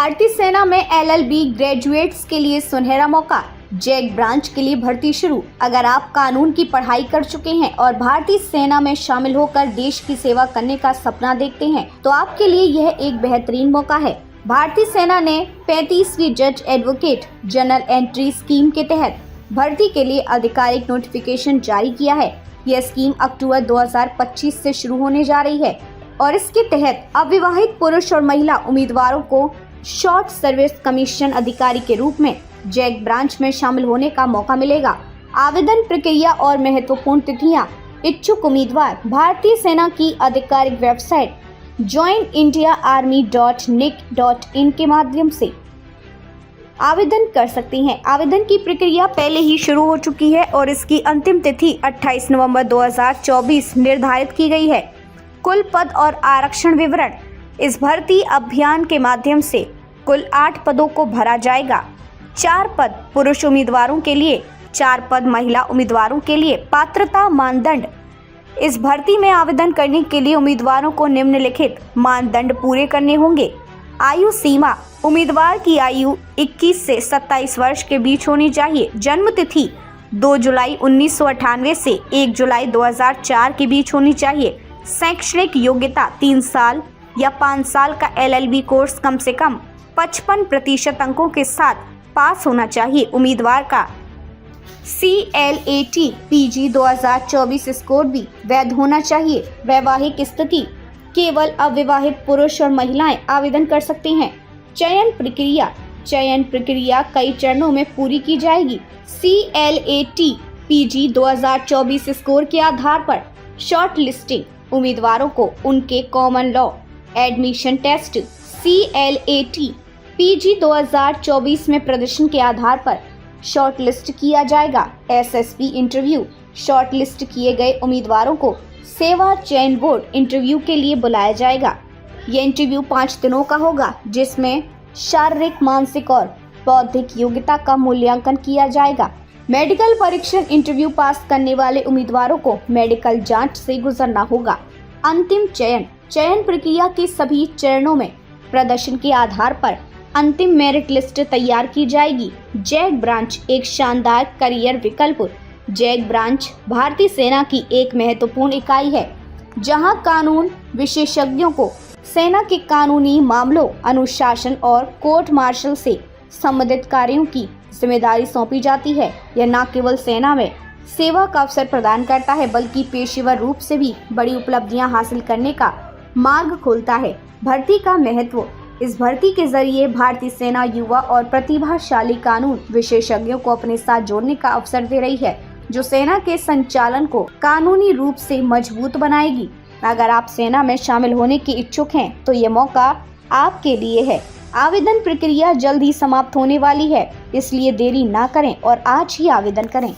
भारतीय सेना में एलएलबी ग्रेजुएट्स के लिए सुनहरा मौका। जैक ब्रांच के लिए भर्ती शुरू। अगर आप कानून की पढ़ाई कर चुके हैं और भारतीय सेना में शामिल होकर देश की सेवा करने का सपना देखते हैं तो आपके लिए यह एक बेहतरीन मौका है। भारतीय सेना ने 35वीं जज एडवोकेट जनरल एंट्री स्कीम के तहत भर्ती के लिए आधिकारिक नोटिफिकेशन जारी किया है। यह स्कीम अक्टूबर 2025 से शुरू होने जा रही है और इसके तहत अविवाहित पुरुष और महिला उम्मीदवारों को शॉर्ट सर्विस कमीशन अधिकारी के रूप में जैक ब्रांच में शामिल होने का मौका मिलेगा। आवेदन प्रक्रिया और महत्वपूर्ण तिथियां। इच्छुक उम्मीदवार भारतीय सेना की आधिकारिक वेबसाइट joinindiaarmy.nic.in के माध्यम से आवेदन कर सकते हैं। आवेदन की प्रक्रिया पहले ही शुरू हो चुकी है और इसकी अंतिम तिथि 28 नवंबर 2024 निर्धारित की गई है। कुल पद और आरक्षण विवरण। इस भर्ती अभियान के माध्यम से कुल 8 पदों को भरा जाएगा। 4 पद पुरुष उम्मीदवारों के लिए, 4 पद महिला उम्मीदवारों के लिए। पात्रता मानदंड। इस भर्ती में आवेदन करने के लिए उम्मीदवारों को निम्नलिखित मानदंड पूरे करने होंगे। आयु सीमा। उम्मीदवार की आयु 21 से 27 वर्ष के बीच होनी चाहिए। जन्म तिथि 2 जुलाई 1998 से 1 जुलाई 2004 के बीच होनी चाहिए। शैक्षणिक योग्यता 3 साल या 5 साल का एलएलबी कोर्स कम से कम 55% अंकों के साथ पास होना चाहिए। उम्मीदवार का CLAT PG 2024 स्कोर भी वैध होना चाहिए। वैवाहिक स्थिति। केवल अविवाहित पुरुष और महिलाएं आवेदन कर सकते हैं। चयन प्रक्रिया। चयन प्रक्रिया कई चरणों में पूरी की जाएगी। CLAT PG 2024 स्कोर के आधार पर शॉर्ट लिस्टिंग। उम्मीदवारों को उनके common law admission test CLAT PG 2024 में प्रदर्शन के आधार पर शॉर्ट लिस्ट किया जाएगा। SSB interview. शॉर्ट लिस्ट किए गए उम्मीदवारों को सेवा चयन बोर्ड इंटरव्यू के लिए बुलाया जाएगा। यह इंटरव्यू 5 दिनों का होगा जिसमें शारीरिक, मानसिक और बौद्धिक योग्यता का मूल्यांकन किया जाएगा। मेडिकल परीक्षण। इंटरव्यू पास करने वाले उम्मीदवारों को मेडिकल जांच से गुजरना होगा। अंतिम चयन। चयन प्रक्रिया के सभी चरणों में प्रदर्शन के आधार पर अंतिम मेरिट लिस्ट तैयार की जाएगी। जैक ब्रांच एक शानदार करियर विकल्प। जैक ब्रांच भारतीय सेना की एक महत्वपूर्ण इकाई है जहां कानून विशेषज्ञों को सेना के कानूनी मामलों, अनुशासन और कोर्ट मार्शल से संबंधित कार्यों की जिम्मेदारी सौंपी जाती है। यह न केवल सेना में सेवा का अवसर प्रदान करता है बल्कि पेशेवर रूप से भी बड़ी उपलब्धियां हासिल करने का मार्ग खोलता है। भर्ती का महत्व। इस भर्ती के जरिए भारतीय सेना युवा और प्रतिभाशाली कानून विशेषज्ञों को अपने साथ जोड़ने का अवसर दे रही है जो सेना के संचालन को कानूनी रूप से मजबूत बनाएगी। अगर आप सेना में शामिल होने के इच्छुक हैं तो ये मौका आपके लिए है। आवेदन प्रक्रिया जल्द ही समाप्त होने वाली है, इसलिए देरी ना करें और आज ही आवेदन करें।